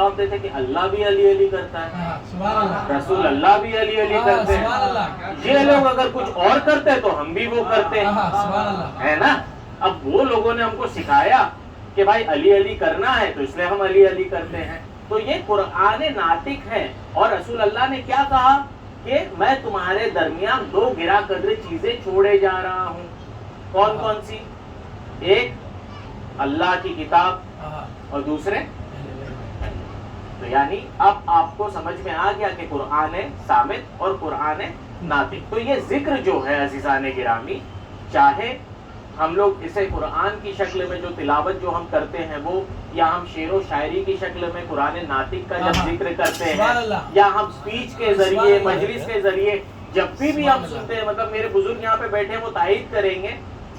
جواب دیتے کہ اللہ بھی علی علی کرتا ہے، رسول اللہ بھی علی علی کرتے ہیں، یہ لوگ اگر کچھ اور کرتے تو ہم بھی وہ کرتے ہے نا. اب وہ لوگوں نے ہم کو سکھایا کہ بھائی علی علی کرنا ہے تو اس لیے ہم علی علی کرتے ہیں. تو یہ قرآن ناطق ہے. اور رسول اللہ نے کیا کہا کہ میں تمہارے درمیان دو گرا قدر چیزیں چھوڑے جا رہا ہوں. کون کون سی؟ ایک اللہ کی کتاب اور دوسرے. تو یعنی اب آپ کو سمجھ میں آ گیا کہ قرآن صامت اور قرآن ناطق. تو یہ ذکر جو ہے عزیزان گرامی، چاہے ہم لوگ اسے قرآن کی شکل میں جو تلاوت جو ہم کرتے ہیں وہ، یا ہم شعر و شاعری کی شکل میں قرآن ناطق کا جب ذکر کرتے ہیں، یا ہم سپیچ کے ذریعے، مجلس کے ذریعے جب بھی ہم سنتے ہیں، مطلب میرے بزرگ یہاں پہ بیٹھے وہ تائید کریں گے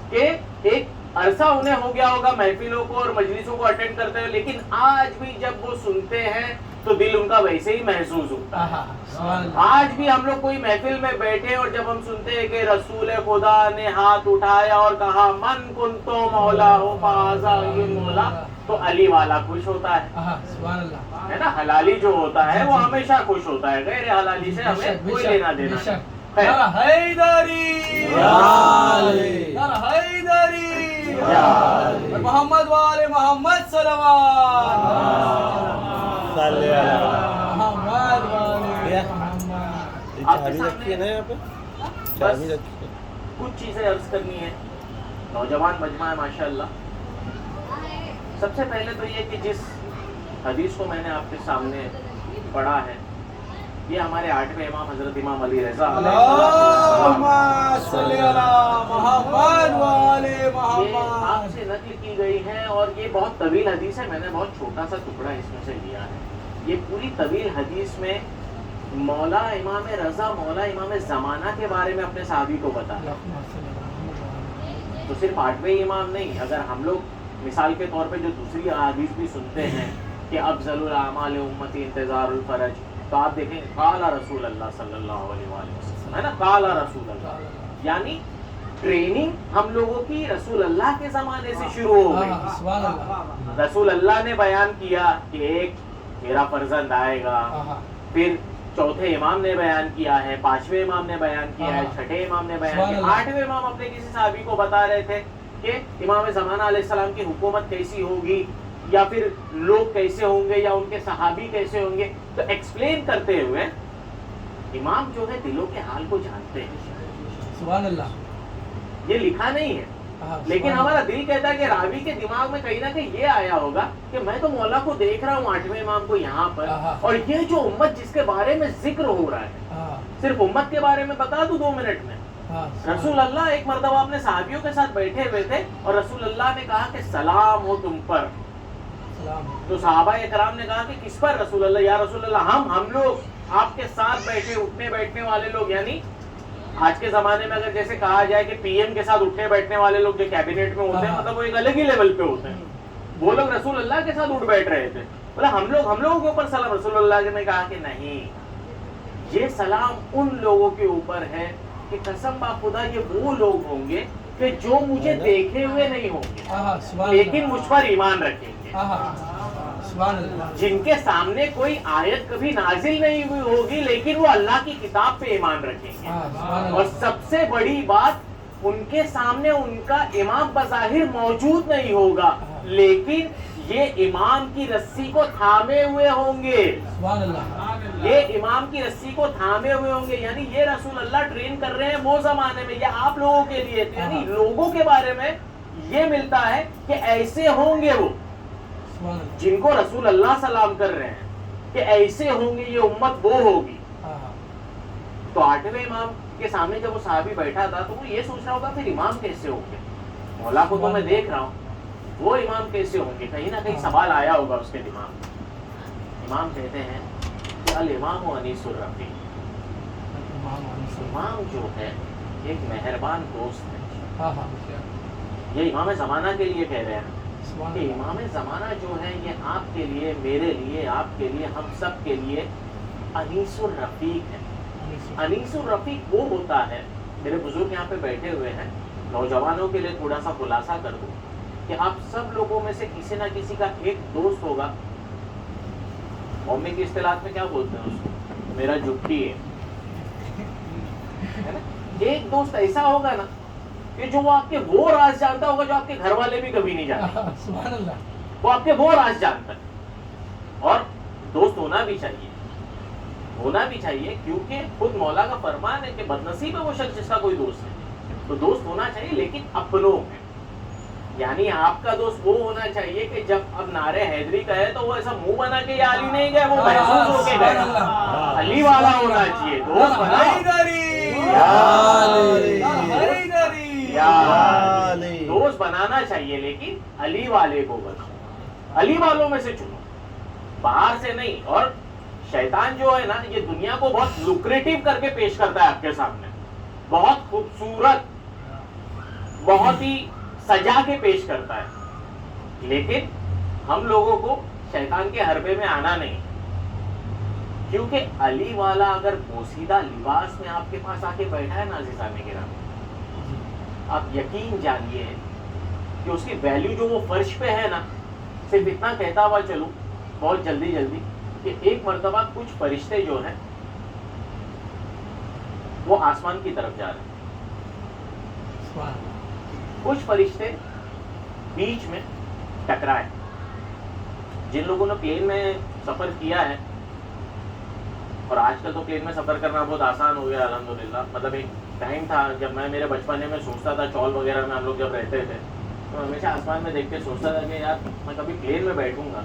کہ ایک عرصہ انہیں ہو گیا ہوگا محفلوں کو اور مجلسوں کو اٹینڈ کرتے ہوئے، لیکن آج بھی جب وہ سنتے ہیں تو دل ان کا ویسے ہی محسوس ہوتا ہے. آج بھی ہم لوگ کوئی محفل میں بیٹھے اور جب ہم سنتے ہیں کہ رسول خدا نے ہاتھ اٹھایا اور کہا من کنتو مولا ہو فہذا مولا، تو علی والا خوش ہوتا ہے نا. حلالی جو ہوتا ہے وہ ہمیشہ خوش ہوتا ہے، غیر حلالی سے ہمیں کوئی لینا دینا نہیں. محمد والے محمد صلوات. کچھ چیزیں عرض کرنی ہے. نوجوان مجمع ہے ماشاءاللہ. سب سے پہلے تو یہ کہ جس حدیث کو میں نے آپ کے سامنے پڑھا ہے، یہ ہمارے 8ویں امام حضرت امام علی رضا آپ سے نقل کی گئی ہے. اور یہ بہت طویل حدیث ہے، میں نے بہت چھوٹا سا ٹکڑا اس میں سے لیا ہے. یہ پوری طویل حدیث میں مولا امام رضا، مولا امام زمانہ کے بارے میں اپنے صحابی کو بتایا. تو صرف 8ویں امام نہیں، اگر ہم لوگ مثال کے طور پہ جو دوسری احادیث بھی سنتے ہیں کہ افضل الاعمال امتی انتظار الفرج، تو آپ دیکھیں قال رسول اللہ صلی اللہ علیہ وآلہ وسلم، ہے نا، قال رسول اللہ. یعنی ٹریننگ ہم لوگوں کی رسول اللہ کے زمانے سے شروع ہو گئی. رسول اللہ نے بیان کیا کہ ایک میرا فرزند آئے گا، پھر چوتھے امام نے بیان کیا ہے، 5ویں امام نے بیان کیا ہے، 6ٹھے امام نے بیان کیا، 8ویں امام اپنے کسی صحابی کو بتا رہے تھے کہ امام زمانہ علیہ السلام کی حکومت کیسی ہوگی، یا پھر لوگ کیسے ہوں گے، یا ان کے صحابی کیسے ہوں گے. تو ایکسپلین کرتے ہوئے امام جو ہے دلوں کے حال کو جانتے ہیں. سبحان اللہ. یہ لکھا نہیں ہے، لیکن ہمارا دل کہتا ہے کہ راوی کے دماغ میں کہیں نہ کہیں یہ آیا ہوگا کہ میں تو مولا کو دیکھ رہا ہوں 8ویں امام کو یہاں پر، اور یہ جو امت جس کے بارے میں ذکر ہو رہا ہے، صرف امت کے بارے میں بتا دوں 2 منٹ میں. رسول اللہ ایک مرتبہ اپنے صحابیوں کے ساتھ بیٹھے ہوئے تھے اور رسول اللہ نے کہا کہ سلام ہو تم پر. تو صحابہ اکرام نے کہا کہ کس پر رسول اللہ؟ یا رسول اللہ ہم لوگ آپ کے ساتھ بیٹھے اٹھنے بیٹھنے والے لوگ. یعنی آج کے زمانے میں اگر جیسے کہا جائے کہ پی ایم کے ساتھ اٹھنے بیٹھنے والے لوگ جو کیبنٹ میں ہوتے ہیں، مطلب وہ ایک الگ ہی لیول پہ ہوتے ہیں. وہ لوگ رسول اللہ کے ساتھ اٹھ بیٹھ رہے تھے. بولا ہم لوگوں کے اوپر سلام. رسول اللہ نے کہا کہ نہیں، یہ سلام ان لوگوں کے اوپر ہے کہ قسم با خدا یہ وہ لوگ ہوں گے کہ جو مجھے دیکھے ہوئے نہیں ہوں گے لیکن مجھ پر ایمان رکھیں گے، جن کے سامنے کوئی آیت کبھی نازل نہیں ہوئی ہوگی لیکن وہ اللہ کی کتاب پہ ایمان رکھیں گے. اور سب سے بڑی بات، ان کے سامنے ان کا امام بظاہر موجود نہیں ہوگا لیکن یہ امام کی رسی کو تھامے ہوئے ہوں گے. یہ امام کی رسی کو تھامے ہوئے ہوں گے. یعنی یہ رسول اللہ ٹرین کر رہے ہیں وہ زمانے میں، یہ آپ لوگوں کے لیے. یعنی لوگوں کے بارے میں یہ ملتا ہے کہ ایسے ہوں گے وہ جن کو رسول اللہ سلام کر رہے ہیں، کہ ایسے ہوں گے، یہ امت وہ ہوگی. تو 8ویں امام کے سامنے جب وہ صحابی بیٹھا تھا تو وہ یہ سوچ رہا ہوگا پھر امام کیسے ہوں گے؟ مولا کو تو میں دیکھ رہا ہوں، وہ امام کیسے ہوں گے؟ کہیں نہ کہیں سوال آیا ہوگا اس کے دماغ میں. امام کہتے ہیں کہ الامام انیس الرفیق، امام جو ہے ایک مہربان دوست ہے. یہ امام زمانہ کے لیے کہہ رہے ہیں کہ امام زمانہ جو ہے یہ آپ کے لیے، میرے لیے، آپ کے لیے، ہم سب کے لیے انیس الرفیق ہے. انیس الرفیق وہ ہوتا ہے، میرے بزرگ یہاں پہ بیٹھے ہوئے ہیں، نوجوانوں کے لیے تھوڑا سا خلاصہ کر دوں کہ آپ سب لوگوں میں سے کسی نہ کسی کا ایک دوست ہوگا قومی کی اصطلاحات میں کیا بولتے ہیں اس کو؟ میرا جھٹی ہے نا. ایک دوست ایسا ہوگا نا کہ جو وہ آپ کے وہ راز جانتا ہوگا جو آپ کے گھر والے بھی کبھی نہیں جانتے. سبحان اللہ. وہ آپ کے وہ راز جانتا ہے. اور دوست ہونا بھی چاہیے کیونکہ خود مولا کا فرمان ہے کہ بدنصیب ہے وہ شخص جس کا کوئی دوست نہیں. تو دوست ہونا چاہیے لیکن اپنوں میں. یعنی آپ کا دوست وہ ہونا چاہیے کہ جب اب نعرے حیدری کا ہے تو وہ ایسا منہ بنا کے یا علی نہیں گئے, وہ محسوس ہو کے گئے. علی والا ہونا چاہیے دوست بنا. دوست بنانا چاہیے لیکن علی والے کو بناؤ, علی والوں میں سے چنو, باہر سے نہیں. اور شیطان جو ہے نا یہ دنیا کو بہت لوکریٹو کر کے پیش کرتا ہے آپ کے سامنے, بہت خوبصورت, بہت ہی سجا کے پیش کرتا ہے. لیکن ہم لوگوں کو شیطان کے حربے میں آنا نہیں, کیونکہ علی والا اگر پوشیدہ لباس میں آپ کے پاس آ کے بیٹھا ہے نا عزیزان کرام, آپ یقین جانیے کہ اس کی ویلیو جو وہ فرش پہ ہے نا, صرف اتنا کہتا ہوا چلوں بہت جلدی کہ ایک مرتبہ کچھ فرشتے جو ہیں وہ آسمان کی طرف جا رہے ہیں. کچھ فرشتے بیچ میں ٹکرائے. جن لوگوں نے پلین میں سفر کیا ہے, اور آج کل تو پلین میں سفر کرنا بہت آسان ہو گیا الحمدللہ. مطلب ایک ٹائم تھا جب میں میرے بچپنے میں سوچتا تھا, چول وغیرہ میں ہم لوگ جب رہتے تھے تو ہمیشہ آسمان میں دیکھ کے سوچتا تھا کہ یار میں کبھی پلین میں بیٹھوں گا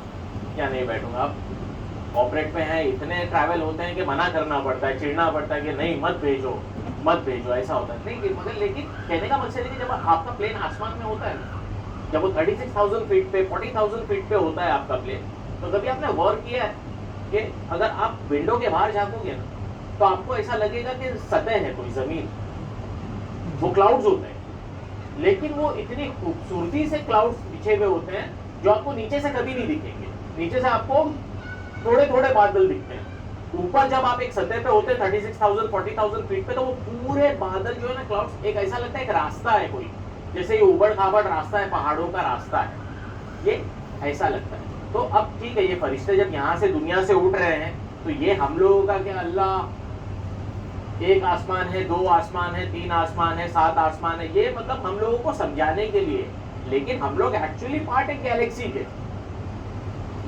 یا نہیں بیٹھوں گا. اب آپریٹ میں ہے, اتنے ٹریول ہوتے ہیں کہ منع کرنا پڑتا ہے, چڑھنا پڑتا ہے کہ نہیں مت بھیجو, ایسا ہوتا ہے. نہیں مگر لیکن کہنے کا مقصد ہے کہ جب آپ کا پلین آسمان میں ہوتا ہے نا, جب وہ 36,000 فیٹ پہ 40,000 فیٹ پہ ہوتا ہے آپ کا پلین, تو کبھی آپ نے غور کیا ہے کہ اگر آپ ونڈو کے باہر جھانکو گے نا تو آپ کو ایسا لگے گا کہ سطح ہے کوئی زمین, وہ کلاؤڈز ہوتے ہیں, لیکن وہ اتنی خوبصورتی سے کلاؤڈز بچھے ہوئے ہوتے ہیں جو آپ کو نیچے سے کبھی نہیں دکھیں گے. نیچے سے آپ کو تھوڑے تھوڑے بادل دکھتے ہیں. اوپر جب آپ ایک سطح پہ ہوتے ہیں 36,000 40,000 فیٹ پہ, تو وہ پورے بادل جو ہے نا کلاؤڈز, ایک ایسا لگتا ہے ایک راستہ ہے کوئی, جیسے یہ اوبڑ کھابڑ راستہ ہے, پہاڑوں کا راستہ ہے, یہ ایسا لگتا ہے. تو اب ٹھیک ہے, یہ فرشتے جب یہاں سے دنیا سے اٹھ رہے ہیں تو یہ ہم لوگوں کا کہ اللہ ایک آسمان ہے, 2 آسمان ہے, 3 آسمان ہے, 7 آسمان ہے, یہ مطلب ہم لوگوں کو سمجھانے کے لیے. لیکن ہم لوگ ایکچولی پارٹ ایک گیلیکسی کے,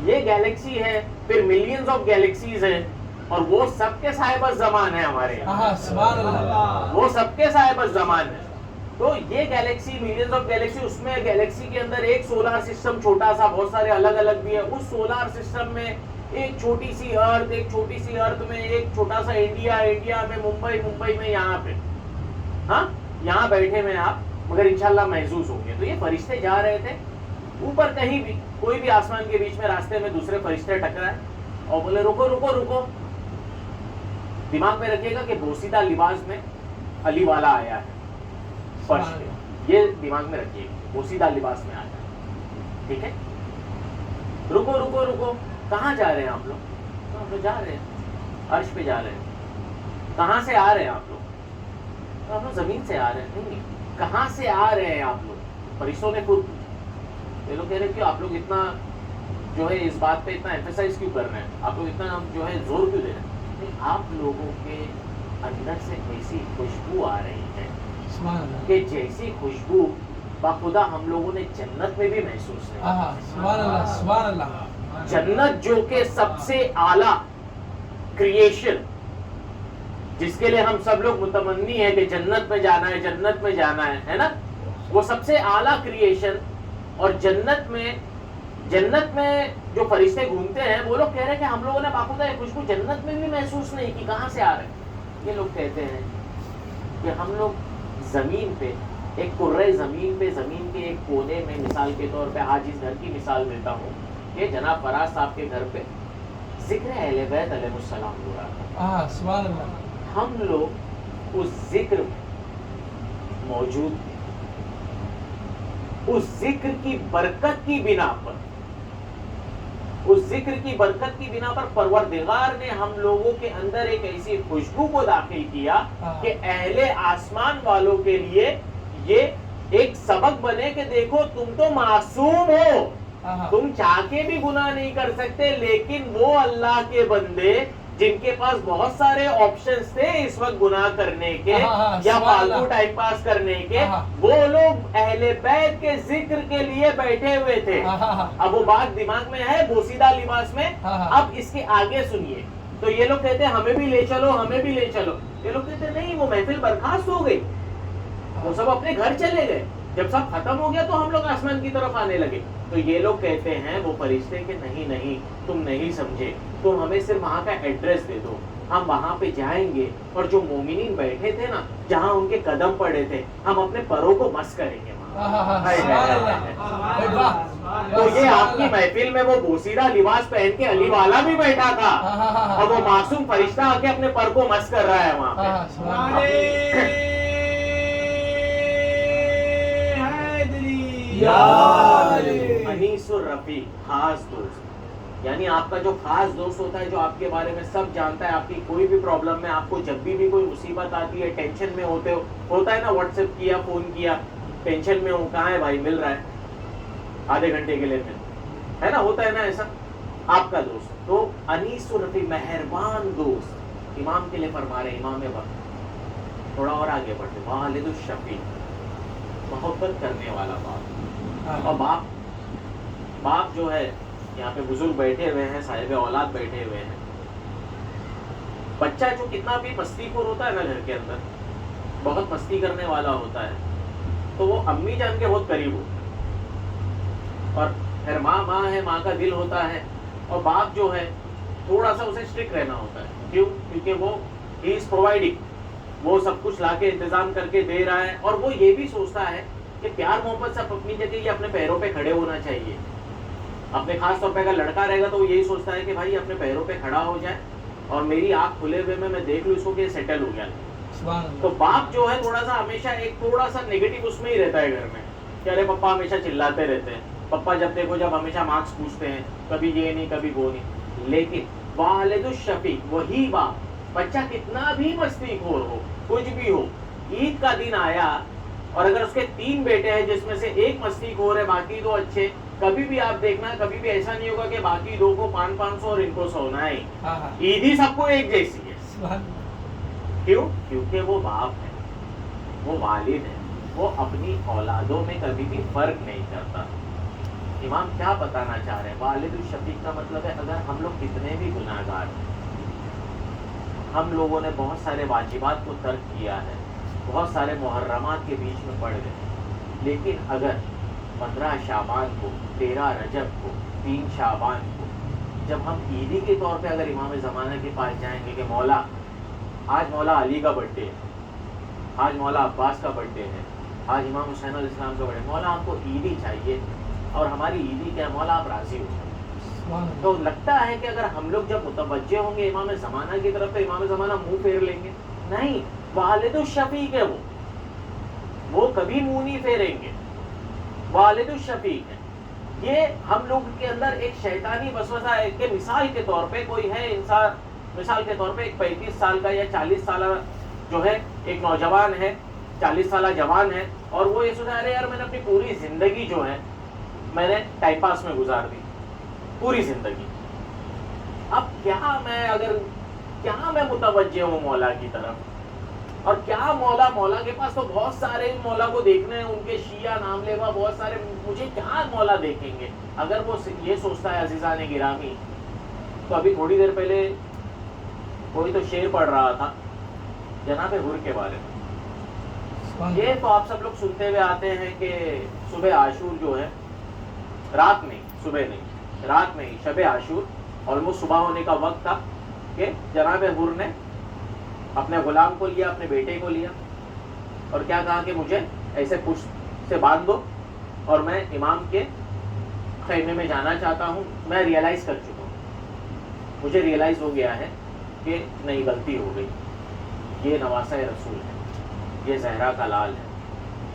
یہ گیلیکسی ہے, پھر ملینز آف گیلیکسیز ہیں, اور وہ سب کے صاحب الزمان ہے ہمارے یہاں, وہ سب کے صاحب الزمان ہے. تو یہ گیلیکسی ملینز آف گیلیکسی, اس میں گیلیکسی کے اندر ایک سولار سسٹم چھوٹا سا, بہت سارے الگ الگ بھی ہے. اس سولار سسٹم میں ایک چھوٹی سی ارتھ میں ایک چھوٹا سا انڈیا میں, ممبئی میں, یہاں پہ, ہاں یہاں بیٹھے میں آپ, مگر انشاءاللہ محسوس ہوں گے. تو یہ فرشتے جا رہے تھے اوپر, کہیں بھی کوئی بھی آسمان کے بیچ میں راستے میں دوسرے فرشتے ٹکرائے اور بولے رکو. دماغ میں رکھیے گا کہ بوسیدہ لباس میں علی والا آیا ہے فرش پہ, یہ دماغ میں رکھیے گا, بوسیدہ لباس میں آیا ہے. ٹھیک ہے, رکو. کہاں جا رہے ہیں آپ لوگ؟ ہم لوگ جا رہے ہیں عرش پہ جا رہے ہیں. کہاں سے آ رہے ہیں آپ لوگ؟ ہم لوگ زمین سے آ رہے ہیں. نہیں, کہاں سے آ رہے ہیں آپ لوگ؟ فرشتوں نے خود, یہ لوگ کہہ رہے ہیں کہ آپ لوگ اتنا جو ہے اس بات پہ اتنا ایمفیسائز کیوں کر رہے ہیں, آپ لوگ اتنا جو ہے زور کیوں دے رہے ہیں؟ نہیں, آپ لوگوں کے اندر سے ایسی خوشبو آ رہی ہے کہ جیسی خوشبو باخدا ہم لوگوں نے جنت میں بھی محسوس نہیں. سبحان اللہ. جنت جو کہ سب سے اعلیٰ کریشن, جس کے لیے ہم سب لوگ متمنی ہیں کہ جنت میں جانا ہے نا, وہ سب سے اعلیٰ کریشن. اور جنت میں جو فرشتے گھومتے ہیں وہ لوگ کہہ رہے ہیں کہ ہم لوگوں نے باخدا یہ خوشبو جنت میں بھی محسوس نہیں کی, کہاں سے آ رہے ہیں؟ یہ لوگ کہتے ہیں کہ ہم لوگ زمین پہ, ایک کرۂ زمین پہ, زمین کے ایک کونے میں, مثال کے طور پہ آج اس گھر کی مثال دیتا ہوں کہ جناب فراز صاحب کے گھر پہ ذکر اہل بیت علیہ السلام ہو رہا تھا. ہم لوگ اس ذکر میں موجود تھے. اس ذکر کی برکت کی بنا پر پروردگار نے ہم لوگوں کے اندر ایک ایسی خوشبو کو داخل کیا کہ اہل آسمان والوں کے لیے یہ ایک سبق بنے کہ دیکھو تم تو معصوم ہو, تم چاہ کے بھی گناہ نہیں کر سکتے، لیکن وہ اللہ کے بندے جن کے پاس بہت سارے آپشنز تھے اس وقت گناہ کرنے کے یا فالتو ٹائم پاس کرنے کے، وہ لوگ اہل بیت کے ذکر کے لیے بیٹھے ہوئے تھے۔ اب وہ بات دماغ میں ہے بوسیدہ لباس میں۔ اب اس کے آگے سنیے، تو یہ لوگ کہتے ہیں ہمیں بھی لے چلو، ہمیں بھی لے چلو۔ یہ لوگ کہتے ہیں نہیں، وہ محفل برخاست ہو گئی، وہ سب اپنے گھر چلے گئے، جب سب ختم ہو گیا تو ہم لوگ آسمان کی طرف آنے لگے۔ تو یہ لوگ کہتے ہیں وہ فرشتے کہ نہیں نہیں، تم نہیں سمجھے، تم ہمیں صرف وہاں کا ایڈریس دے دو، ہم وہاں پہ جائیں گے، اور جو مومنین بیٹھے تھے نا، جہاں ان کے قدم پڑے تھے، ہم اپنے پروں کو مس کریں گے۔ تو یہ آپ کی محفل میں وہ بوسیدہ لباس پہن کے علی والا بھی بیٹھا تھا، اور وہ معصوم فرشتہ آ کے اپنے پر کو مس کر رہا ہے وہاں پہ۔ انیس الرفیق، خاص دوست، یعنی آپ کا جو خاص دوست ہوتا ہے، جو آپ کے بارے میں سب جانتا ہے، آپ کی کوئی بھی پرابلم میں، آپ کو جب بھی کوئی مصیبت آتی ہے، ٹینشن میں ہوتے ہو، ہوتا ہے نا، واٹس ایپ کیا، فون کیا، ٹینشن میں ہوں، کہاں ہے بھائی، مل رہا ہے آدھے گھنٹے کے لیے مل، ہے نا، ہوتا ہے نا ایسا، آپ کا دوست۔ تو انیس الرفیق، مہربان دوست، امام کے لیے فرما رہے امام وقت۔ تھوڑا اور آگے بڑھتے، والد الشفیق، محبت کرنے والا باپ۔ اور باپ جو ہے، یہاں پہ بزرگ بیٹھے ہوئے ہیں، صاحب اولاد بیٹھے ہوئے ہیں، بچہ جو کتنا بھی مستی خور ہوتا ہے نا گھر کے اندر، بہت مستی کرنے والا ہوتا ہے، تو وہ امی جان کے بہت قریب ہوتا ہے، اور پھر ماں ہے، ماں کا دل ہوتا ہے، اور باپ جو ہے تھوڑا سا اسے اسٹرکٹ رہنا ہوتا ہے۔ کیوں؟ کیونکہ وہ ہی از پرووائڈنگ، وہ سب کچھ لا کے انتظام کر کے دے رہا ہے، اور وہ یہ بھی سوچتا ہے کہ پیار محبت سب اپنی جگہ، یہ اپنے پیروں پہ کھڑے ہونا چاہیے۔ اپنے خاص طور پہ اگر لڑکا رہے گا تو وہ یہی سوچتا ہے کہ بھائی اپنے پیروں پہ کھڑا ہو جائے، اور میری آنکھ کھلے ہوئے میں دیکھ لوں اس کو کہ سیٹل ہو گیا۔ تو باپ جو ہے تھوڑا سا ہمیشہ ایک تھوڑا سا نیگیٹو اس میں ہی رہتا ہے گھر میں، کہ ارے پپا ہمیشہ چلاتے رہتے ہیں، پپا جب دیکھو جب ہمیشہ مارکس پوچھتے ہیں، کبھی یہ نہیں کبھی وہ نہیں۔ لیکن والد الشفیق، وہی باپ، بچہ کتنا بھی مستی خور ہو، کچھ بھی ہو، عید کا دن آیا اور اگر اس کے 3 بیٹے ہیں جس میں سے ایک مستی خور ہے، باقی 2 اچھے، کبھی بھی آپ دیکھنا، کبھی بھی ایسا نہیں ہوگا کہ باقی 2 کو 500 اور ان کو 100 نہ ہے، عید ہی سب کو ایک جیسی ہے۔ کیوں؟ کیونکہ وہ باپ ہے، وہ والد ہے، وہ اپنی اولادوں میں کبھی بھی فرق نہیں کرتا۔ امام کیا بتانا چاہ رہے ہیں؟ والد الشفیق کا مطلب ہے اگر ہم لوگ کتنے بھی گناہ گار ہیں، ہم لوگوں نے بہت سارے واجبات کو ترک کیا ہے، بہت سارے محرمات کے بیچ میں پڑ گئے، لیکن اگر 15 شعبان کو، 13 رجب کو، 3 شعبان کو، جب ہم عیدی کے طور پہ اگر امام زمانہ کے پاس جائیں گے کہ مولا آج مولا علی کا برتھ ڈے ہے، آج مولا عباس کا برتھ ڈے ہے، آج امام حسین علیہ السلام کا برتھ ڈے، مولا ہم کو عیدی چاہیے، اور ہماری عیدی کیا ہے مولا، آپ راضی ہو جائیں۔ تو لگتا ہے کہ اگر ہم لوگ جب متوجہ ہوں گے امام زمانہ کی طرف تو امام زمانہ منہ پھیر لیں گے؟ نہیں، والد الشفیق ہے وہ کبھی منہ نہیں پھیریں گے، والد الشفیق ہے۔ یہ ہم لوگ کے اندر ایک شیطانی وسوسہ ہے کہ مثال کے طور پہ کوئی ہے انسان، مثال کے طور پہ ایک 35 سال کا یا 40 سالہ جو ہے ایک نوجوان ہے، 40 سالہ جوان ہے، اور وہ یہ سوچا ارے یار میں نے اپنی پوری زندگی جو ہے میں نے ٹائم پاس میں گزار دی، پوری زندگی، اب کیا میں متوجہ ہوں مولا کی طرف، اور کیا مولا کے پاس تو بہت سارے مولا کو دیکھنے ہیں، ان کے شیعہ نام لیوا بہت سارے، مجھے کیا مولا دیکھیں گے؟ اگر وہ یہ سوچتا ہے عزیزان گرامی، تو ابھی تھوڑی دیر پہلے کوئی تو شعر پڑھ رہا تھا جناب حر کے بارے میں، یہ تو آپ سب لوگ سنتے ہوئے آتے ہیں کہ صبح عاشور جو ہے، رات نہیں، صبح نہیں، رات نہیں، شب عاشور آلموسٹ صبح ہونے کا وقت تھا کہ جناب حر نے اپنے غلام کو لیا، اپنے بیٹے کو لیا، اور کیا کہا کہ مجھے ایسے پشت سے باندھ دو اور میں امام کے خیمے میں جانا چاہتا ہوں، میں ریئلائز کر چکا ہوں، مجھے ریئلائز ہو گیا ہے کہ نہیں غلطی ہو گئی، یہ نواسہ رسول ہے، یہ زہرا کا لال ہے،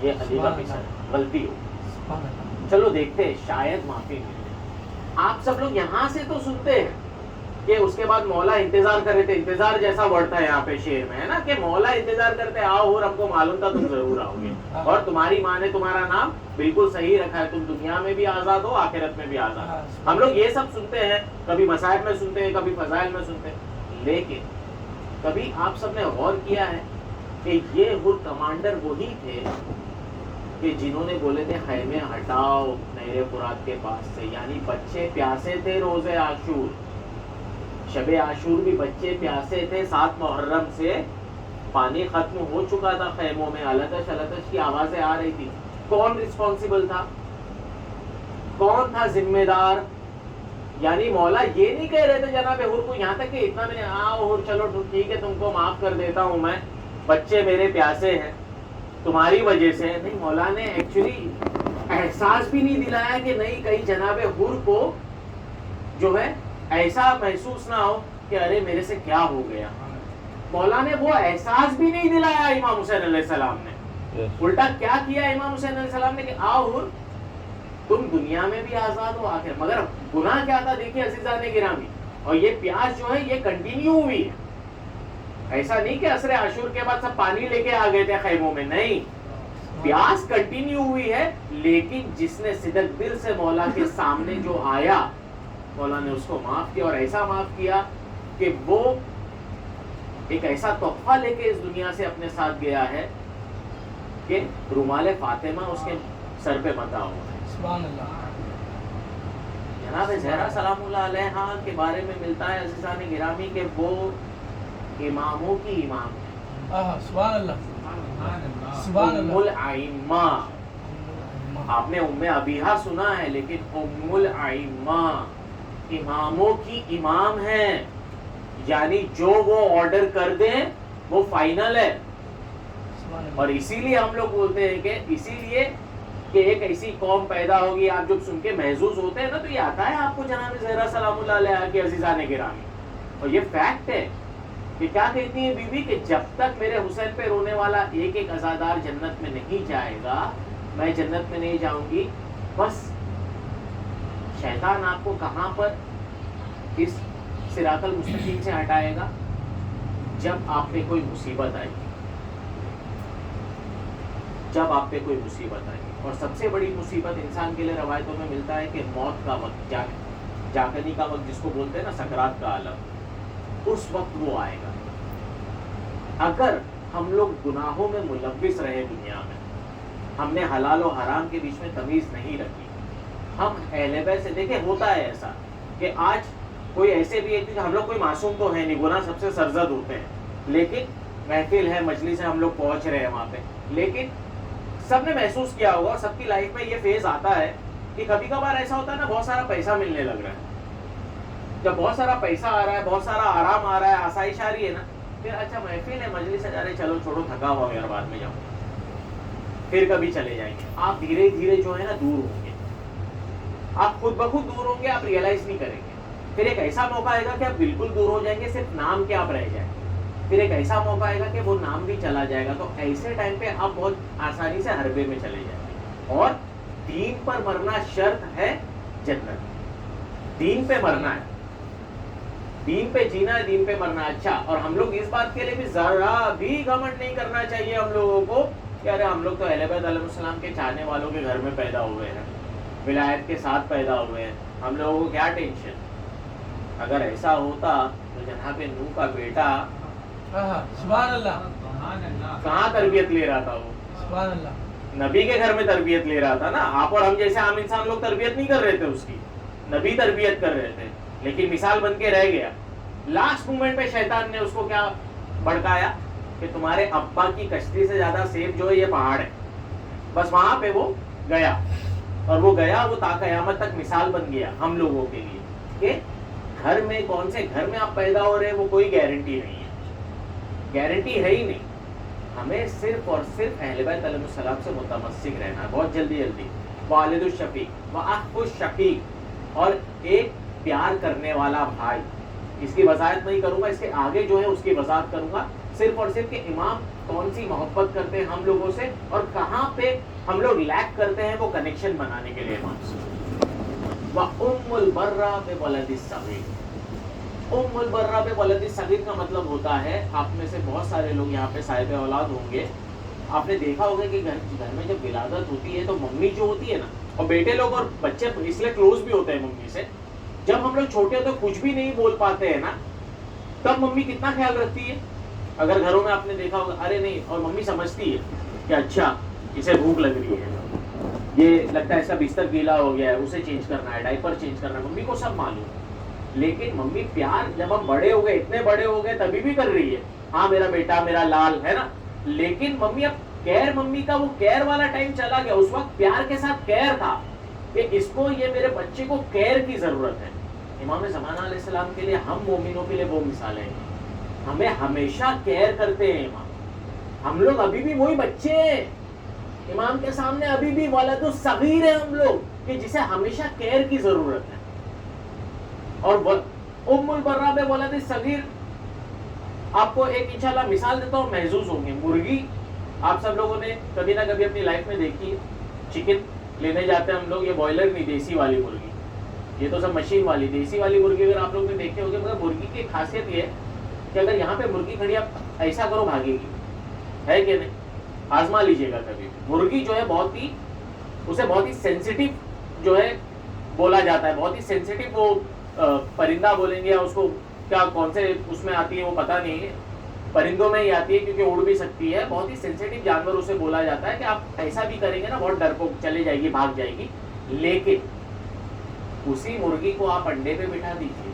یہ علی کا پسر ہے، غلطی ہو، چلو دیکھتے ہیں شاید معافی ملے۔ آپ سب لوگ یہاں سے تو سنتے ہیں کہ اس کے بعد مولا انتظار کر رہے تھے. انتظار جیسا ورڈ تھا یہاں پہ شعر میں ہے نا, کہ مولا انتظار کرتے آؤ اور ہم کو معلوم تھا تم ضرور آؤ گے, اور تمہاری ماں نے تمہارا نام بالکل صحیح رکھا ہے, تم دنیا میں بھی آزاد ہو آخرت میں بھی آزاد. ہم لوگ یہ سب سنتے ہیں, کبھی مصائب میں سنتے ہیں, کبھی فضائل میں سنتے ہیں, لیکن کبھی آپ سب نے غور کیا ہے کہ یہ حر کمانڈر وہی تھے کہ جنہوں نے بولے تھے خیمے ہٹاؤ نہر فرات کے پاس سے, یعنی بچے پیاسے تھے روز عاشور, شب عاشور بھی بچے پیاسے تھے, 7 محرم سے پانی ختم ہو چکا تھا خیموں میں, التش التش کی آوازیں آ رہی تھی. کون رسپانسیبل تھا, کون تھا ذمہ دار؟ یعنی مولا یہ نہیں کہہ رہے تھے جناب حر کو یہاں تک کہ اتنا میں نے آؤ حر چلو ٹھیک ہے تم کو معاف کر دیتا ہوں میں, بچے میرے پیاسے ہیں تمہاری وجہ سے. نہیں, مولا نے ایکچولی احساس بھی نہیں دلایا کہ نہیں کہیں جناب حر کو جو ہے ایسا محسوس نہ ہو کہ ارے میرے سے کیا ہو گیا. مولا نے وہ احساس بھی نہیں دلایا امام حسین علیہ السلام نے. الٹا کیا کیا امام حسین علیہ السلام نے کہ آؤ حر تم دنیا میں بھی آزاد ہو آخر. مگر گناہ کیا تھا دیکھیے عزیزان گرامی, اور یہ پیاس جو ہے یہ کنٹینیو ہوئی ہے. ایسا نہیں کہ عصر عاشور کے بعد سب پانی لے کے آ گئے تھے خیموں میں, نہیں, پیاس کنٹینیو ہوئی ہے. لیکن جس نے صدق دل سے مولا کے سامنے جو آیا, مولا نے اس کو معاف کیا, اور ایسا معاف کیا کہ وہ ایک ایسا تحفہ لے کے اس دنیا سے اپنے ساتھ گیا ہے کہ رومال فاطمہ اس کے سر پہ بندھا ہوا ہے. سبحان اللہ. جناب زہرا سلام اللہ علیہا کے بارے میں ملتا ہے عزیزان گرامی کہ وہ اماموں کی امام ہے. سبحان اللہ. سبحان ام اللہ. الائمہ. آپ نے ام ابیہا سنا ہے, لیکن ام الائمہ اماموں کی امام ہیں, یعنی جو وہ آرڈر کر دیں وہ فائنل ہے. اور اسی لیے ہم لوگ بولتے ہیں کہ اسی لیے کہ ایک ایسی قوم پیدا ہوگی, آپ جب سن کے محظوظ ہوتے ہیں نا تو یہ آتا ہے آپ کو جناب زہرا سلام اللہ علیہا کے عزیزان گرامی. اور یہ فیکٹ ہے کہ کیا کہتی ہے بی بی کہ جب تک میرے حسین پہ رونے والا ایک ایک عزادار جنت میں نہیں جائے گا میں جنت میں نہیں جاؤں گی. بس شیطان آپ کو کہاں پر اس صراط المستقیم سے ہٹائے گا؟ جب آپ پہ کوئی مصیبت آئے گی, جب آپ پہ کوئی مصیبت آئے گی. اور سب سے بڑی مصیبت انسان کے لیے روایتوں میں ملتا ہے کہ موت کا وقت, جاگنی کا وقت جس کو بولتے ہیں نا سکرات کا عالم, اس وقت وہ آئے گا. اگر ہم لوگ گناہوں میں ملوث رہے دنیا میں, ہم نے حلال و حرام کے بیچ میں تمیز نہیں رکھی, ہم اہل بیت سے دیکھیں ہوتا ہے ایسا کہ آج کوئی ایسے بھی ہے, ہم لوگ کوئی معصوم تو ہے نہیں, گناہ سب سے سرزد ہوتے ہیں, لیکن محفل ہے مجلس ہے ہم لوگ پہنچ رہے ہیں وہاں پہ. لیکن سب نے محسوس کیا ہوگا, اور سب کی لائف میں یہ فیز آتا ہے کہ کبھی کبھار ایسا ہوتا ہے نا بہت سارا پیسہ ملنے لگ رہا ہے, جب بہت سارا پیسہ آ رہا ہے, بہت سارا آرام آ رہا ہے, آسائش آ رہی ہے نا, پھر اچھا محفل ہے مجلس سے جا رہے, چلو چھوڑو تھکا ہوا یار بعد میں جاؤں, پھر کبھی چلے جائیں گے. آپ دھیرے دھیرے جو ہے نا دور ہوں گے, آپ خود بخود دور ہوں گے, آپ ریئلائز نہیں کریں گے. پھر ایک ایسا موقع آئے گا کہ آپ بالکل دور ہو جائیں گے, صرف نام کے آپ رہ جائیں. پھر ایک ایسا موقع آئے گا کہ وہ نام بھی چلا جائے گا. تو ایسے ٹائم پہ آپ بہت آسانی سے حربے میں چلے جائیں گے. اور دین پر مرنا شرط ہے جنت, دین پہ مرنا ہے, دین پہ جینا ہے, دین پہ مرنا. اچھا, اور ہم لوگ اس بات کے لیے بھی ذرا بھی گھمنڈ نہیں کرنا چاہیے ہم لوگوں کو کہ ارے ہم لوگ تو اہل بیت علیہ السلام کے چاہنے والوں کے گھر میں پیدا ہوئے ہیں, ولایت کے ساتھ پیدا ہوئے ہیں, ہم لوگوں کو کیا ٹینشن. اگر ایسا ہوتا تو جناب نوح کا بیٹا سبحان اللہ, کہاں تربیت لے رہا تھا؟ وہ سبحان اللہ, نبی کے گھر میں تربیت لے رہا تھا نا. آپ اور ہم جیسے عام انسان لوگ تربیت نہیں کر رہے تھے اس کی, نبی تربیت کر رہے تھے, لیکن مثال بن کے رہ گیا. لاسٹ مومنٹ پہ شیطان نے اس کو کیا بھڑکایا کہ تمہارے ابا کی کشتی سے زیادہ سیف جو ہے یہ پہاڑ ہے. بس وہاں پہ وہ گیا, اور وہ گیا, وہ تا قیامت تک مثال بن گیا ہم لوگوں کے لیے کہ گھر میں کون سے گھر میں آپ پیدا ہو رہے ہیں وہ کوئی گارنٹی نہیں ہے, گارنٹی ہے ہی نہیں. ہمیں صرف اور صرف اہل بیت علیہ السلام سے متمسک رہنا ہے. بہت جلدی جلدی والد الشفیق و اخ الشقیق, اور ایک پیار کرنے والا بھائی. اس کی وضاحت نہیں کروں گا, اس کے آگے جو ہے اس کی وضاحت کروں گا. صرف اور صرف کہ امام کون سی محبت کرتے ہیں ہم لوگوں سے, اور کہاں پہ ہم لوگ لیک کرتے ہیں وہ کنیکشن بنانے کے لیے امام سے. وَأُمُّ الْبَرَّ بِوَلَدِ الصَّغِيرِ, ام البرہ پہ ولد صغیر کا مطلب ہوتا ہے، آپ میں سے بہت سارے لوگ یہاں پہ صاحب اولاد ہوں گے، آپ نے دیکھا ہوگا کہ گھر میں جب ولادت ہوتی ہے تو ممی جو ہوتی ہے نا، اور بیٹے لوگ اور بچے اس لیے کلوز بھی ہوتے ہیں ممی سے، جب ہم لوگ چھوٹے ہوتے کچھ بھی نہیں بول پاتے ہیں نا، تب ممی کتنا خیال رکھتی ہے. اگر گھروں میں آپ نے دیکھا ہوگا، ارے نہیں، اور ممی سمجھتی ہے کہ اچھا اسے بھوک لگ رہی ہے، یہ لگتا ہے اس کا بستر گیلا ہو گیا ہے، اسے چینج کرنا ہے، ڈائپر چینج کرنا ہے، ممی کو سب معلوم ہے. لیکن ممی پیار جب ہم بڑے ہو گئے، اتنے بڑے ہو گئے، تبھی بھی کر رہی ہے، ہاں میرا بیٹا میرا لال ہے نا. لیکن ممی اب کیئر، ممی کا وہ کیئر والا ٹائم چلا گیا. اس وقت پیار کے ساتھ کیئر تھا کہ اس کو، یہ میرے بچے کو کیئر کی ضرورت ہے. امام زمانہ علیہ السلام کے لیے، ہم مومنوں کے لیے وہ مثالیں ہیں، ہمیں ہمیشہ کیئر کرتے ہیں امام. ہم لوگ ابھی بھی وہی بچے ہیں امام کے سامنے، ابھی بھی ولد الصغیر ہیں ہم لوگ، کہ جسے ہمیشہ کیئر کی ضرورت ہے. اور ام البرہ بے ولد صغیر، آپ کو ایک انشاءاللہ مثال دیتا ہوں، محظوظ ہوں گے. مرغی آپ سب لوگوں نے کبھی نہ کبھی اپنی لائف میں دیکھی ہے. چکن لینے جاتے ہیں ہم لوگ، یہ بوائلر نہیں، دیسی والی مرغی، یہ تو سب مشین والی. دیسی والی مرغی اگر آپ لوگ نے دیکھے ہوگے، مگر مرغی کی خاصیت یہ ہے کہ اگر یہاں پہ مرغی کھڑی، آپ ایسا کرو بھاگے گی، ہے کہ نہیں؟ آزما لیجیے گا کبھی. مرغی جو ہے بہت ہی، اسے بہت ہی سینسیٹیو جو ہے بولا جاتا ہے، بہت ہی سینسیٹیو وہ پرندہ بولیں گے، یا اس کو کیا کون سے اس میں آتی ہے وہ پتہ نہیں ہے، پرندوں میں ہی آتی ہے کیونکہ اڑ بھی سکتی ہے. بہت ہی سینسیٹیو جانور اسے بولا جاتا ہے کہ آپ ایسا بھی کریں گے نا بہت ڈر کو چلے جائے گی، بھاگ جائے گی. لیکن اسی مرغی کو آپ انڈے پہ بٹھا دیجیے،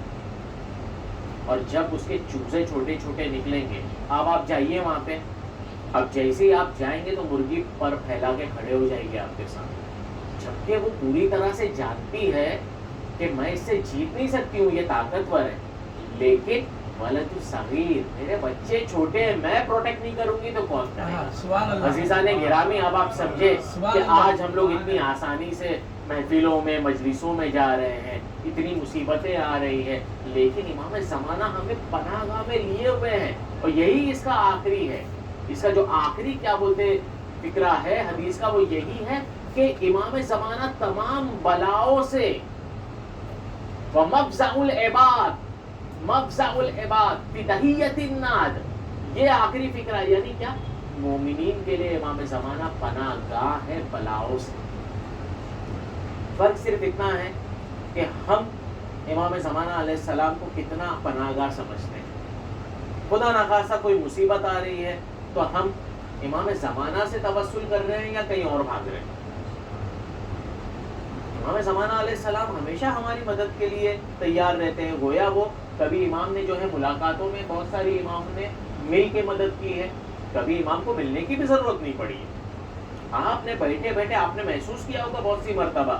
اور جب اس کے چوزے چھوٹے چھوٹے نکلیں گے، اب آپ جائیے وہاں پہ، اب جیسے ہی آپ جائیں گے تو مرغی پر پھیلا کے کھڑے ہو جائے گی آپ کے سامنے، جبکہ وہ پوری طرح سے جانتی ہے کہ میں اس سے جیت نہیں سکتی ہوں، یہ طاقتور ہے. لیکن ولد الصغیر، میرے بچے چھوٹے ہیں، میں پروٹیکٹ نہیں کروں گی تو کون کرے گا؟ عزیزان گرامی، اب آپ سمجھے کہ آج ہم لوگ اتنی آسانی سے محفلوں میں، مجلسوں میں جا رہے ہیں، اتنی مصیبتیں آ رہی ہیں، لیکن امام زمانہ ہمیں پناہ گاہ میں لیے ہوئے ہیں. اور یہی اس کا آخری ہے، اس کا جو آخری کیا بولتے فکرہ ہے حدیث کا، وہ یہی ہے کہ امام زمانہ تمام بلاؤں سے، وَمَفْزَعُ الْعِبَادِ، مفزع العباد بتحیت الناد، یہ آخری فکرہ. یعنی کیا؟ مومنین کے لیے امام زمانہ پناہ گاہ ہے بلاؤں سے. فرق صرف اتنا ہے کہ ہم امام زمانہ علیہ السلام کو کتنا پناہ گاہ سمجھتے ہیں. خدا نخواستہ کوئی مصیبت آ رہی ہے تو ہم امام زمانہ سے توسل کر رہے ہیں یا کہیں اور بھاگ رہے ہیں؟ امام زمانہ علیہ السلام ہمیشہ ہماری مدد کے لیے تیار رہتے ہیں. گویا وہ کبھی امام نے جو ہے ملاقاتوں میں بہت ساری امام نے مل کے مدد کی ہے، کبھی امام کو ملنے کی بھی ضرورت نہیں پڑی ہے. آپ نے بیٹھے بیٹھے آپ نے محسوس کیا ہوگا بہت سی مرتبہ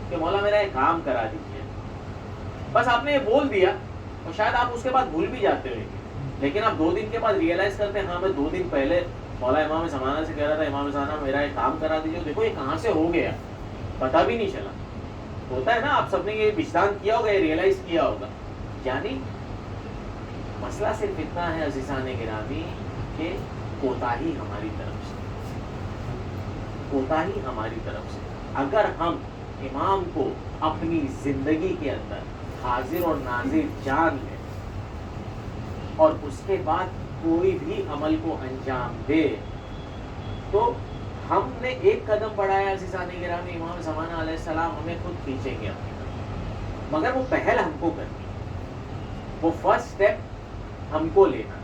کہ مولا میرا ایک کام کرا دیجیے، بس آپ نے یہ بول دیا اور شاید آپ اس کے بعد بھول بھی جاتے رہے، لیکن آپ 2 دن کے بعد ریئلائز کرتے ہیں، ہاں میں 2 دن پہلے مولا امام زمانہ سے کہہ رہا تھا، امام زمانہ میرا ایک کام کرا دیجیے، دیکھو یہ کہاں سے ہو گیا، پتہ بھی نہیں چلا. ہوتا ہے نا، آپ سب نے یہ وجدان کیا ہوگا، یہ ریئلائز کیا ہوگا. یعنی مسئلہ صرف اتنا ہے عزیزان گرامی کہ کوتاہی ہماری طرف سے، کوتاہی ہماری طرف سے. اگر ہم امام کو اپنی زندگی کے اندر حاضر اور ناظر جان لیں اور اس کے بعد کوئی بھی عمل کو انجام دے، تو ہم نے ایک قدم بڑھایا عزیزان گرامی. امام زمانہ علیہ السلام ہمیں خود کھینچیں گے اپنی طرف، مگر وہ پہل ہم کو کرنی، وہ فرسٹ اسٹیپ ہم کو لینا.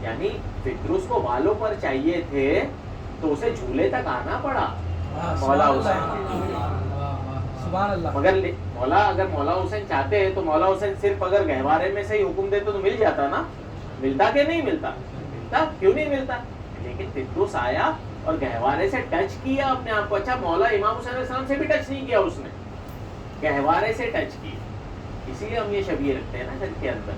یعنی فردوس کو بالوں پر چاہیے تھے تو اسے جھولے تک آنا پڑا مولا حسین، مگر اگر مولا حسین چاہتے تو مولا حسین صرف اگر گہوارے میں سے ہی حکم دیتے تو مل جاتا نا. ملتا کہ نہیں ملتا؟ ملتا، کیوں نہیں ملتا؟ لیکن فردوس آیا اور گہوارے سے ٹچ کیا اپنے آپ کو. اچھا مولا امام حسین علیہ السلام سے بھی ٹچ نہیں کیا اس نے، گہوارے سے ٹچ کیا. اسی لیے ہم یہ شبیہ رکھتے ہیں نا گھر کے اندر،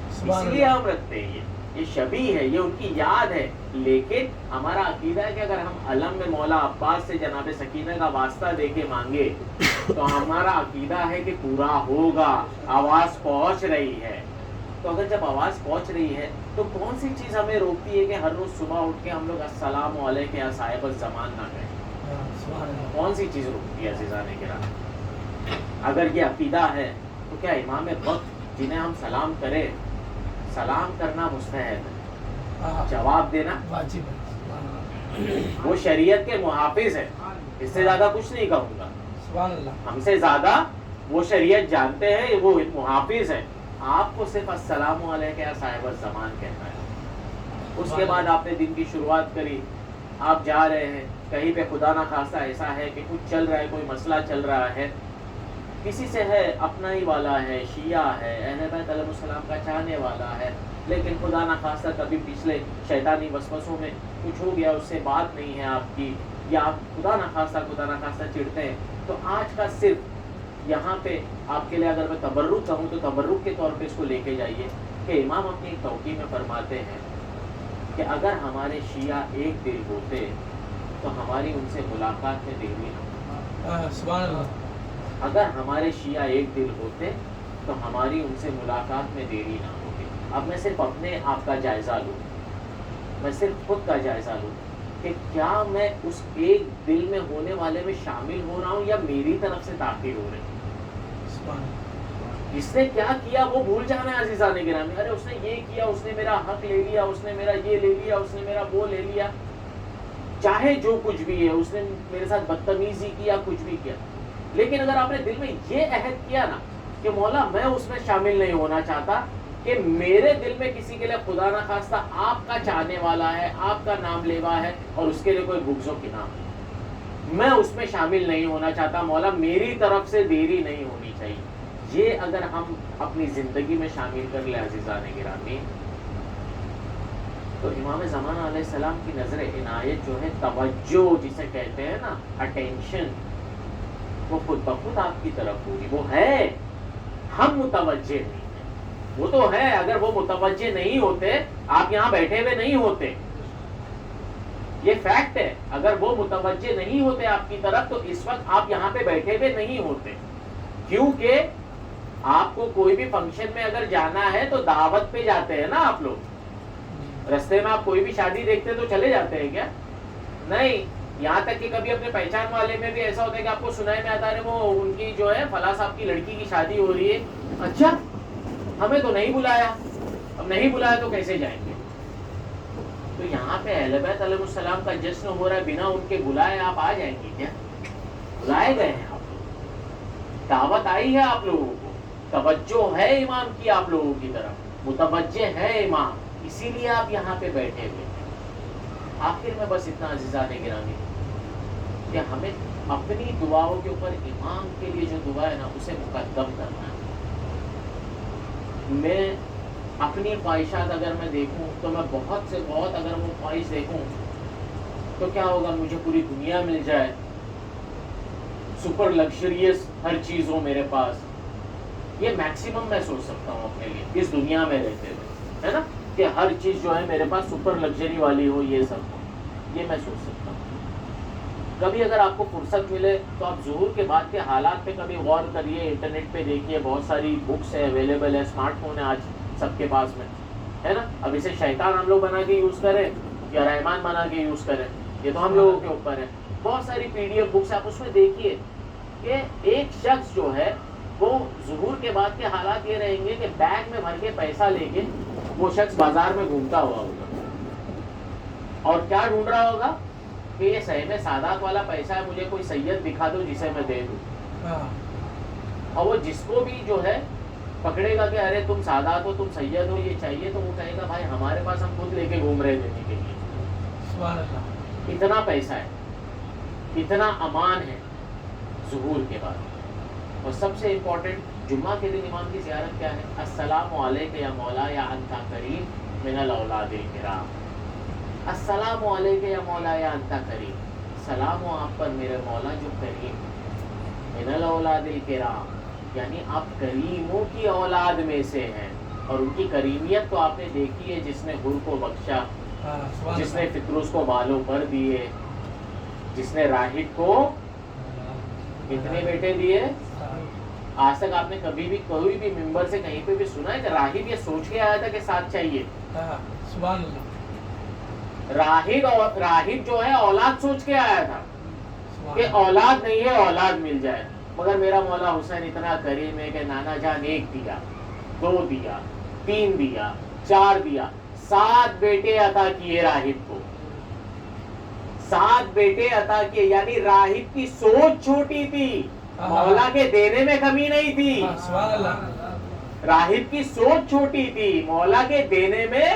اسی لیے ہم رکھتے ہیں یہ شبیہ ہے، یہ ان کی یاد ہے. لیکن ہمارا عقیدہ ہے کہ اگر ہم علم میں مولا عباس سے جناب سکینہ کا واسطہ دے کے مانگے تو ہمارا عقیدہ ہے کہ پورا ہوگا. آواز پہنچ رہی ہے، تو اگر جب آواز پہنچ رہی ہے تو کون سی چیز ہمیں روکتی ہے کہ ہر روز صبح اٹھ کے ہم لوگ السلام علیکم یا صاحب الزمان نہ کہیں؟ کون سی چیز روکتی ہے عزیزان کرام؟ اگر یہ عقیدہ ہے تو کیا امام وقت جنہیں ہم سلام کریں، سلام کرنا مستحب ہے، ہاں جواب دینا واجب ہے. سبحان اللہ. وہ شریعت کے محافظ ہے. اس سے زیادہ کچھ نہیں کہوں گا. سبحان اللہ. ہم سے زیادہ وہ شریعت جانتے ہیں، وہ محافظ ہے. آپ کو صرف السلام علیکم یا صاحب الزمان کہنا ہے. اس کے بعد آپ نے دن کی شروعات کری، آپ جا رہے ہیں کہیں پہ، خدا نہ خواستہ ایسا ہے کہ کچھ چل رہا ہے، کوئی مسئلہ چل رہا ہے، کسی سے ہے، اپنا ہی والا ہے، شیعہ ہے، اہل بیت علیہ السلام کا چاہنے والا ہے، لیکن خدا نہ خواستہ کبھی پچھلے شیطانی وسوسوں میں کچھ ہو گیا، اس سے بات نہیں ہے آپ کی، یا آپ خدا نہ خواستہ چڑھتے ہیں، تو آج کا صرف یہاں پہ آپ کے لیے اگر میں تبرک کہوں تو تبرک کے طور پہ اس کو لے کے جائیے کہ امام اپنی ایک توقیع میں فرماتے ہیں کہ اگر ہمارے شیعہ ایک دل ہوتے تو ہماری ان سے ملاقات میں دیری نہ ہوتی. سبحان اللہ. اگر ہمارے شیعہ ایک دل ہوتے تو ہماری ان سے ملاقات میں دیری نہ ہوتی. اب میں صرف اپنے آپ کا جائزہ لوں، میں صرف خود کا جائزہ لوں کہ کیا میں اس ایک دل میں ہونے والے میں شامل ہو رہا ہوں یا میری طرف سے تاخیر ہو رہی ہے. اس نے کیا کیا وہ بھول جانا ہے عزیزان گرامی. ارے اس نے یہ کیا، اس نے میرا حق لے لیا، اس نے میرا یہ لے لیا، اس نے میرا وہ لے لیا، چاہے جو کچھ بھی ہے، اس نے میرے ساتھ بدتمیزی کیا، کچھ بھی کیا. لیکن اگر آپ نے دل میں یہ عہد کیا نا کہ مولا میں اس میں شامل نہیں ہونا چاہتا، کہ میرے دل میں کسی کے لیے خدا نہ خواستہ آپ کا چاہنے والا ہے، آپ کا نام لیوا ہے اور اس کے لیے کوئی بغض و کینہ، میں اس میں شامل نہیں ہونا چاہتا، مولا میری طرف سے دیری نہیں ہونی چاہیے. یہ اگر ہم اپنی زندگی میں شامل کر لیں عزیزان گرامی، تو امام زمانہ علیہ السلام کی نظر عنایت جو ہے، توجہ جسے کہتے ہیں نا، اٹینشن، وہ خود بخود آپ کی طرف ہوگی. وہ ہے، ہم متوجہ نہیں ہیں. وہ تو ہے، اگر وہ متوجہ نہیں ہوتے آپ یہاں بیٹھے ہوئے نہیں ہوتے. یہ فیکٹ ہے، اگر وہ متوجہ نہیں ہوتے آپ کی طرف تو اس وقت آپ یہاں پہ بیٹھے ہوئے نہیں ہوتے. کیونکہ آپ کو کوئی بھی فنکشن میں اگر جانا ہے تو دعوت پہ جاتے ہیں نا آپ لوگ. رستے میں آپ کوئی بھی شادی دیکھتے تو چلے جاتے ہیں کیا؟ نہیں. یہاں تک کہ کبھی اپنے پہچان والے میں بھی ایسا ہوتا ہے کہ آپ کو سنائی میں آتا ہے وہ ان کی جو ہے فلاں صاحب کی لڑکی کی شادی ہو رہی ہے. اچھا ہمیں تو نہیں بلایا. اب نہیں بلایا تو کیسے جائیں گے؟ تو یہاں پہ اہل بیت علیہ السلام کا جشن ہو رہا ہے، بنا ان کے بلائے آپ آ جائیں گے کیا؟ بلائے گئے ہیں آپ لوگ، دعوت آئی ہے آپ لوگوں کو، توجہ ہے امام کی آپ لوگوں کی طرف، متوجہ ہے امام، اسی لیے آپ یہاں پہ بیٹھے ہوئے. آخر میں بس اتنا عزیزان گرامی کہ ہمیں اپنی دعاؤں کے اوپر امام کے لیے جو دعا ہے نا اسے مقدم کرنا ہے. میں اپنی خواہشات اگر میں دیکھوں تو میں بہت سے بہت اگر وہ خواہش دیکھوں تو کیا ہوگا، مجھے پوری دنیا مل جائے، سپر لگژریس ہر چیز ہو میرے پاس، یہ میکسیمم میں سوچ سکتا ہوں اپنے لیے اس دنیا میں رہتے ہوئے، ہے نا، کہ ہر چیز جو ہے میرے پاس سپر لگژری والی ہو، یہ سب یہ میں سوچ سکتا ہوں. کبھی اگر آپ کو فرصت ملے تو آپ ظہور کے بعد کے حالات پہ کبھی غور کریے، انٹرنیٹ پہ دیکھیے، بہت ساری بکس ہے اویلیبل ہے، اسمارٹ فون ہے آج سب کے پاس میں، ہے نا. اب اسے شیطان ہم لوگ بنا کے یوز کریں یا رحمان بنا کے یوز کریں، یہ تو ہم لوگوں کے اوپر ہے. بہت ساری PDF بکس آپ اس میں دیکھیے کہ ایک شخص جو ہے وہ ظہور کے بعد کے حالات یہ رہیں گے کہ بیگ میں بھر کے پیسہ لے کے وہ شخص بازار میں گھومتا ہوا ہوگا اور کیا ڈھونڈ رہا ہوگا کہ یہ صحیح سادات والا پیسہ ہے، مجھے کوئی سید دکھا دو جسے میں دے دوں. اور وہ جس کو بھی جو ہے پکڑے گا کہ ارے تم سادات ہو، تم سید ہو، یہ چاہیے، تو وہ کہے گا بھائی ہمارے پاس ہم خود لے کے گھوم رہے دینے کے لیے. سبحان اللہ. اتنا پیسہ ہے، اتنا امان ہے ظہور کے بعد. اور سب سے امپورٹنٹ جمعہ کے دن امام کی زیارت کیا ہے؟ السلام علیک یا مولا یا انت کریم من الاولاد الکرام. السلام علیک یا مولا یا انت کریم، سلام ہو آپ پر میرے مولا جو کریم، من الاولاد الکرام، یعنی آپ کریموں کی اولاد میں سے ہیں. اور ان کی کریمیت تو آپ نے دیکھی ہے، جس نے حر کو بخشا، جس نے فطروس کو بالوں پر دیے، جس نے راہب کو کتنے بیٹے دیے. آج تک آپ نے کبھی بھی کوئی بھی ممبر سے کہیں پہ بھی سنا ہے کہ راہب یہ سوچ کے آیا تھا کہ ساتھ چاہیے؟ سبحان اللہ. راہب جو ہے اولاد سوچ کے آیا تھا کہ اولاد نہیں ہے، اولاد مل جائے. مگر میرا مولا حسین اتنا کریم ہے کہ نانا جان ایک دیا، 2 دیا, 3 دیا, 4 دیا, 7 بیٹے عطا کیے راہب کو, 7 بیٹے عطا کیے. یعنی راہب کی سوچ چھوٹی تھی, مولا کے دینے میں کمی نہیں تھی. سبحان اللہ. راہب کی سوچ چھوٹی تھی, مولا کے دینے میں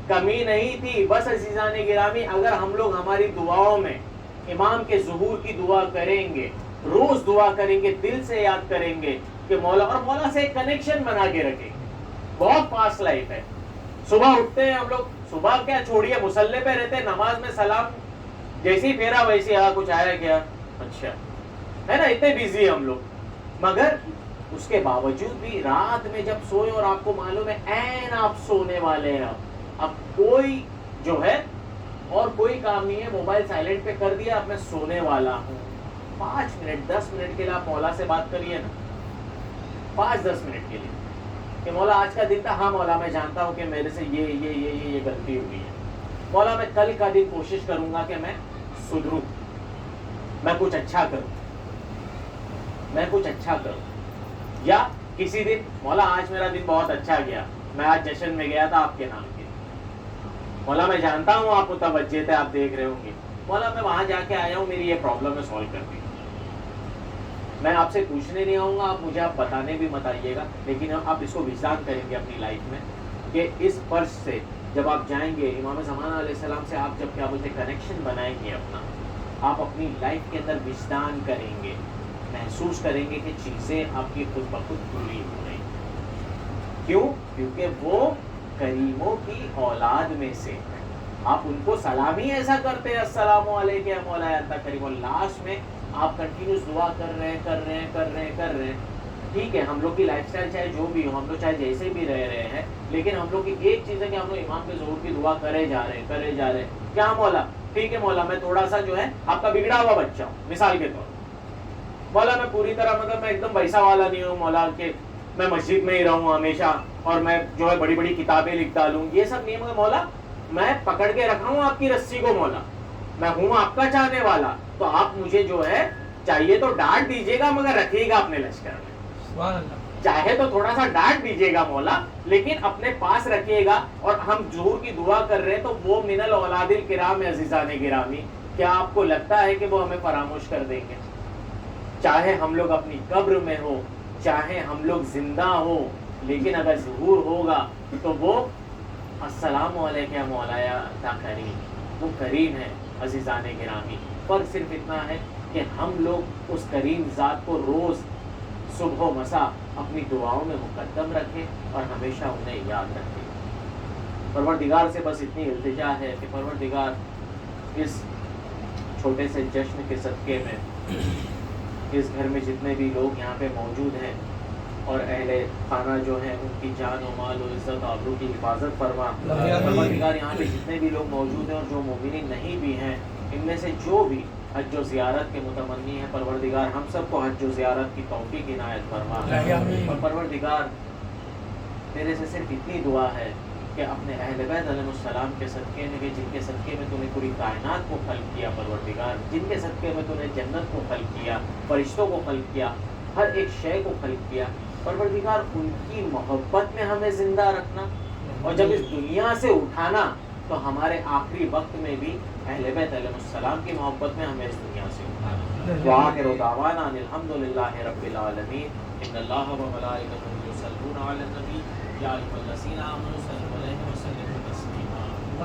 کمی نہیں تھی. بس عزیزان گرامی, اگر ہم لوگ ہماری دعاؤں میں امام کے ظہور کی دعا کریں گے, روز دعا کریں گے, دل سے یاد کریں گے کہ مولا, اور مولا سے ایک کنیکشن بنا کے رکھیں گے. بہت فاسٹ لائف ہے. صبح اٹھتے ہیں ہم لوگ, صبح کیا چھوڑیے, مصلی پہ رہتے ہیں, نماز میں سلام جیسی پھیرا ویسی کچھ آیا کیا, اچھا ہے نا, اتنے بیزی ہیں ہم لوگ. مگر اس کے باوجود بھی رات میں جب سوئے, اور آپ کو معلوم ہے عین آپ سونے والے ہیں, اب کوئی جو ہے اور کوئی کام نہیں ہے, موبائل سائلنٹ پہ کر دیا, اب میں سونے والا ہوں, 5 منٹ 10 منٹ کے لیے آپ مولا سے بات کریے نا, 5-10 منٹ کے لیے کہ مولا آج کا دن تھا, ہاں مولا میں جانتا ہوں کہ میرے سے یہ غلطی ہوئی ہے, مولا میں کل کا دن کوشش کروں گا کہ میں سدھروں, میں کچھ اچھا کروں. یا کسی دن مولا آج میرا دن بہت اچھا گیا, میں آج جشن میں گیا تھا آپ کے نام کے, مولا میں جانتا ہوں آپ متوجہ تھے, آپ دیکھ رہے ہوں گے, مولا میں وہاں جا کے آیا ہوں, میری یہ پرابلم ہے, سالو کر دی. میں آپ سے پوچھنے نہیں آؤں گا, آپ مجھے آپ بتانے بھی مت آئیے گا, لیکن آپ اس کو وجدان کریں گے اپنی لائف میں کہ اس فرض سے جب آپ جائیں گے امام زمانہ علیہ السلام سے, آپ جب کیا بولتے کنیکشن بنائیں گے اپنا, آپ اپنی لائف کے اندر وجدان کریں گے, محسوس کریں گے کہ چیزیں آپ کی خود بخود پوری ہو رہی. کیوں؟ کیونکہ وہ کریموں کی اولاد میں سے, آپ ان کو سلامی ایسا کرتے ہیں, السلام علیکم یا مولا انت کریم, اور لاسٹ میں آپ کنٹینیوس دعا کر رہے ہیں. ٹھیک ہے, ہم لوگ کی لائف سٹائل چاہے جو بھی ہو, ہم لوگ چاہے جیسے بھی رہ رہے ہیں, لیکن ہم لوگ کی ایک چیز ہے کہ ہم لوگ امام کے ظہور کی دعا کرے جا رہے ہیں. کیا مولا, ٹھیک ہے مولا میں تھوڑا سا جو ہے آپ کا بگڑا ہوا بچہ ہوں مثال کے طور, مولا میں پوری طرح مطلب میں ایک دم ویسا والا نہیں ہوں مولا کہ میں مسجد میں ہی رہوں ہمیشہ اور میں جو ہے بڑی بڑی کتابیں لکھ ڈالوں, یہ سب نہیں ہے مولا, میں پکڑ کے رکھا ہوں آپ کی رسی کو مولا, میں ہوں آپ کا چاہنے والا, تو آپ مجھے جو ہے چاہیے تو ڈانٹ دیجیے گا مگر رکھیے گا اپنے لشکر میں. سبحان اللہ. چاہے تو تھوڑا سا ڈانٹ دیجیے گا مولا, لیکن اپنے پاس رکھیے گا. اور ہم ظہور کی دعا کر رہے ہیں تو وہ من الاولاد الکرام عزیزان گرامی, کیا آپ کو لگتا ہے کہ وہ ہمیں فراموش کر دیں گے؟ چاہے ہم لوگ اپنی قبر میں ہو, چاہے ہم لوگ زندہ ہو, لیکن اگر ظہور ہوگا تو وہ السلام علیکم یا مولایا انت کریم, وہ کریم ہے عزیزان گرامی. فرق صرف اتنا ہے کہ ہم لوگ اس کریم ذات کو روز صبح و مساء اپنی دعاؤں میں مقدم رکھیں اور ہمیشہ انہیں یاد رکھیں. پروردگار سے بس اتنی التجا ہے کہ پروردگار اس چھوٹے سے جشن کے صدقے میں اس گھر میں جتنے بھی لوگ یہاں پہ موجود ہیں اور اہل خانہ جو ہیں ان کی جان و مال و عزت و آبرو کی حفاظت فرما. پروردگار یہاں پہ جتنے بھی لوگ موجود ہیں اور جو مومنین نہیں بھی ہیں, ان میں سے جو بھی حج و زیارت کے متمنی ہیں, پروردگار ہم سب کو حج و زیارت کی توفیق عنایت فرما. اور پروردگار میرے سے صرف اتنی دعا ہے کہ اپنے اہل بیت علیہ السلام کے صدقے میں, کہ جن کے صدقے میں تو نے پوری کائنات کو خلق کیا پروردگار, جن کے صدقے میں تو نے جنت کو خلق کیا, فرشتوں کو خلق کیا, ہر ایک شے کو خلق کیا, پروردگار ان کی محبت میں ہمیں زندہ رکھنا, اور جب اس دنیا سے اٹھانا تو ہمارے آخری وقت میں بھی اہل بیت علیہ السلام کی محبت میں ہمیں اس دنیا سے اٹھانا. وآخر دعوانا ان الحمدللہ رب العالمین. ان اللہ و ملائکتہ یصلون علی النبی یا ایھا الذین آمنوا صلوا علیہ وسلم